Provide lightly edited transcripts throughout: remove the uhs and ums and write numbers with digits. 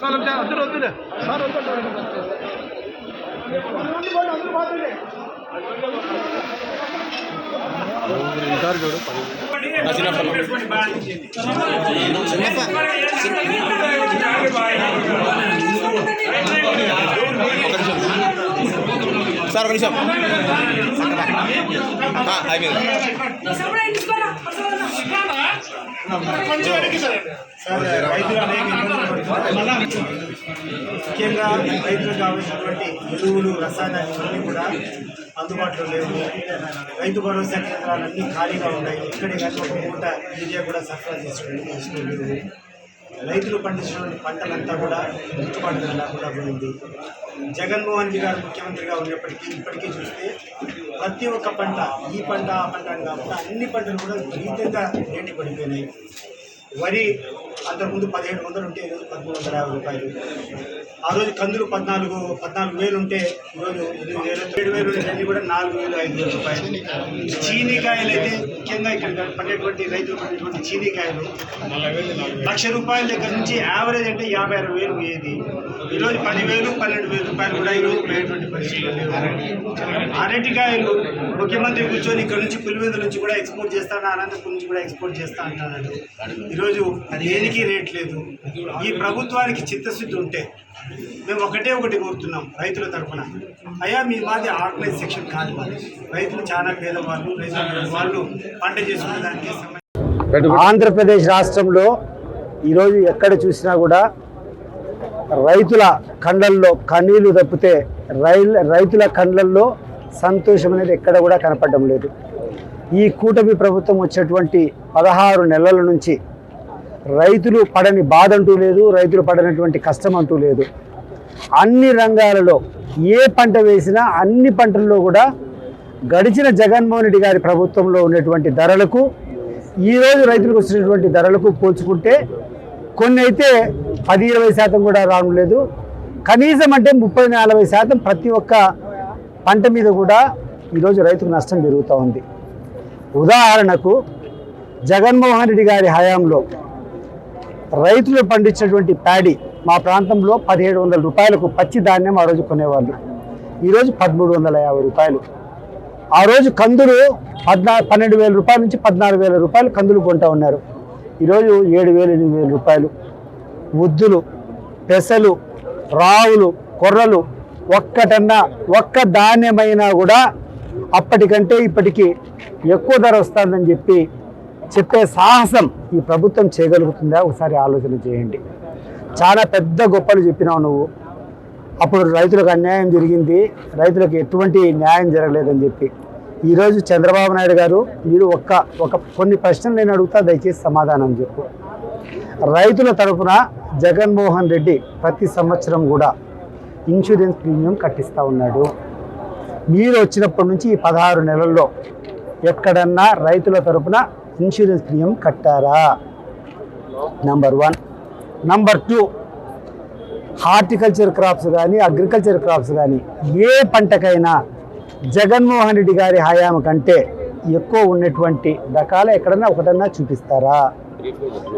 Sir అంటే అందరూ వద్దులే సార్ చూడు సార్ ఒక నిమిషం ముఖ్యంగా రైతులకు కావాల్సినటువంటి ఎరువులు రసాయనాలు కూడా అందుబాటులో లేవు. రైతు భరోసా కేంద్రాలన్నీ ఖాళీగా ఉన్నాయి. ఇక్కడే కానీ ఒక పూట యూరియా కూడా సరఫరా చేసుకోలేదు. రైతులు పండించినటువంటి పంటలంతా కూడా గిట్టుబాటు ధర లేకుండా పోయింది. జగన్మోహన్ రెడ్డి గారు ముఖ్యమంత్రిగా ఉన్నప్పటికీ ఇప్పటికీ చూస్తే ప్రతి ఒక్క పంట ఈ పంట ఆ పంట అని కాకుండా అన్ని పంటలు కూడా విపరీతంగా రేటు పడిపోయినాయి. వరి అంతకుముందు 1700 ఉంటే ఈరోజు 1350 రూపాయలు. ఆ రోజు కందులు 14,000 ఉంటే ఈరోజు 8,000 7,000 అన్నీ కూడా 4,000 5,000 రూపాయలు. చీనీకాయలు అయితే ముఖ్యంగా ఇక్కడ పండేటువంటి రైతులు పండేటువంటి చీనీకాయలు 1,00,000 రూపాయల దగ్గర నుంచి యావరేజ్ అంటే 50,000 పోయేది. ఈరోజు 10,000 12,000 రూపాయలు కూడా ఈరోజు పోయేటువంటి పరిస్థితులు లేవు. అరటికాయలు ముఖ్యమంత్రి కూర్చొని ఇక్కడ నుంచి పులివెందుల నుంచి కూడా ఎక్స్పోర్ట్ చేస్తాను, అనంతపురం నుంచి కూడా ఎక్స్పోర్ట్ చేస్తా అంటున్నాడు. ఈరోజు దేనికి రేట్ లేదు. ఈ ప్రభుత్వానికి చిత్తశుద్ధి ఉంటే మేము ఒకటి కోరుతున్నాం రైతుల తరఫున, అయ్యా మీ మాది ఆర్గనైజ్ సెక్షన్ కాదు, మాది రైతులు చాలా పేదవాళ్ళు, వాళ్ళు పంట చేసుకునేదానికి. ఆంధ్రప్రదేశ్ రాష్ట్రంలో ఈరోజు ఎక్కడ చూసినా కూడా రైతుల కళ్ళల్లో కన్నీళ్లు తప్పితే రైతుల కళ్ళల్లో సంతోషం అనేది ఎక్కడ కూడా కనపడడం లేదు. ఈ కూటమి ప్రభుత్వం వచ్చేటువంటి 16 నెలల నుంచి రైతులు పడని బాధ అంటూ లేదు, రైతులు పడనటువంటి కష్టం అంటూ లేదు. అన్ని రంగాలలో ఏ పంట వేసినా అన్ని పంటల్లో కూడా గడిచిన జగన్మోహన్ రెడ్డి గారి ప్రభుత్వంలో ఉన్నటువంటి ధరలకు ఈరోజు రైతులకు వచ్చినటువంటి ధరలకు పోల్చుకుంటే కొన్ని అయితే 10-20% కూడా రావడం లేదు. కనీసం అంటే 30-40% ప్రతి ఒక్క పంట మీద కూడా ఈరోజు రైతుకు నష్టం జరుగుతూ ఉంది. ఉదాహరణకు జగన్మోహన్ రెడ్డి గారి హయాంలో రైతులు పండించినటువంటి ప్యాడీ మా ప్రాంతంలో 1,700 రూపాయలకు పచ్చి ధాన్యం ఆ రోజు కొనేవాళ్ళు. ఈరోజు 1,350 రూపాయలు. ఆ రోజు కందులు 12,000 రూపాయల నుంచి 14,000 రూపాయలు కందులు కొంటూ ఉన్నారు. ఈరోజు 7,000-8,000 రూపాయలు. ఉద్దులు, పెసలు, రావులు, కొర్రలు ఒక్క ధాన్యమైనా కూడా అప్పటికంటే ఇప్పటికీ ఎక్కువ ధర వస్తుందని చెప్పే సాహసం ఈ ప్రభుత్వం చేయగలుగుతుందా? ఒకసారి ఆలోచన చేయండి. చాలా పెద్ద గొప్పలు చెప్పినావు నువ్వు. అప్పుడు రైతులకు అన్యాయం జరిగింది, రైతులకు ఎటువంటి న్యాయం జరగలేదని చెప్పి. ఈరోజు చంద్రబాబు నాయుడు గారు మీరు కొన్ని ప్రశ్నలు నేను అడుగుతా, దయచేసి సమాధానం చెప్పు. రైతుల తరఫున జగన్మోహన్ రెడ్డి ప్రతి సంవత్సరం కూడా ఇన్సూరెన్స్ ప్రీమియం కట్టిస్తూ ఉన్నాడు. మీరు వచ్చినప్పటి నుంచి ఈ 16 నెలల్లో ఎక్కడన్నా రైతుల తరఫున ఇన్సూరెన్స్ ప్రీమియం కట్టారా? నంబర్ 1. నంబర్ 2, హార్టికల్చర్ క్రాప్స్ కానీ అగ్రికల్చర్ క్రాప్స్ కానీ ఏ పంటకైనా జగన్మోహన్ రెడ్డి గారి హయాం కంటే ఎక్కువ ఉన్నటువంటి రకాల ఎక్కడన్నా ఒకటన్నా చూపిస్తారా?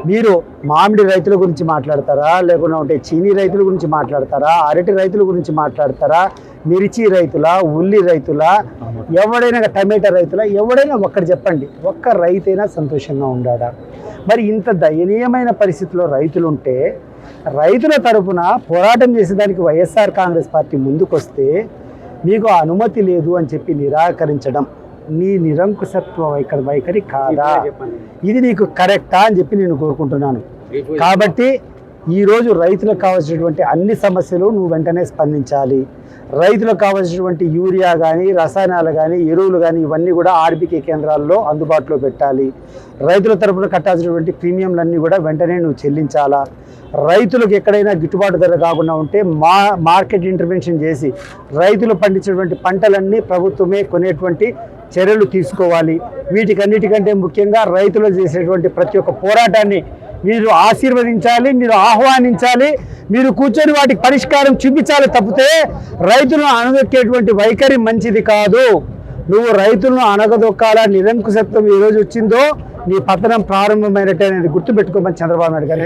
మీరు మామిడి రైతుల గురించి మాట్లాడతారా, లేకుంటే చీనీ రైతుల గురించి మాట్లాడతారా, అరటి రైతుల గురించి మాట్లాడతారా, మిర్చి రైతుల, ఉల్లి రైతుల, ఎవడైనా టమాటా రైతుల, ఎవడైనా ఒక్కటి చెప్పండి. ఒక్క రైతైనా సంతోషంగా ఉండాడా? మరి ఇంత దయనీయమైన పరిస్థితిలో రైతులుంటే రైతుల తరఫున పోరాటం చేసేదానికి వైఎస్ఆర్ కాంగ్రెస్ పార్టీ ముందుకొస్తే మీకు అనుమతి లేదు అని చెప్పి నిరాకరించడం నీ నిరంకుశత్వ వైఖరి కాదా? ఇది నీకు కరెక్టా అని చెప్పి నేను కోరుకుంటున్నాను. కాబట్టి ఈరోజు రైతులకు కావాల్సినటువంటి అన్ని సమస్యలు నువ్వు వెంటనే స్పందించాలి. రైతులకు కావాల్సినటువంటి యూరియా కానీ, రసాయనాలు కానీ, ఎరువులు కానీ ఇవన్నీ కూడా ఆర్బీకే కేంద్రాల్లో అందుబాటులో పెట్టాలి. రైతుల తరఫున కట్టాల్సినటువంటి ప్రీమియంలన్నీ కూడా వెంటనే నువ్వు చెల్లించాలా. రైతులకు ఎక్కడైనా గిట్టుబాటు ధర కాకుండా ఉంటే మార్కెట్ ఇంటర్వెన్షన్ చేసి రైతులు పండించినటువంటి పంటలన్నీ ప్రభుత్వమే కొనేటువంటి చర్యలు తీసుకోవాలి. వీటికన్నిటికంటే ముఖ్యంగా రైతులు చేసేటువంటి ప్రతి ఒక్క పోరాటాన్ని మీరు ఆశీర్వదించాలి, మీరు ఆహ్వానించాలి, మీరు కూర్చొని వాటికి పరిష్కారం చూపించాలి. తప్పితే రైతులను అణగదొక్కేటువంటి వైఖరి మంచిది కాదు. నువ్వు రైతులను అణగదొక్కాల నిరంకుశత్వం ఈ రోజు వచ్చిందో నీ పతనం ప్రారంభమైనట్టే అనేది గుర్తుపెట్టుకోమని చంద్రబాబు నాయుడు గారు.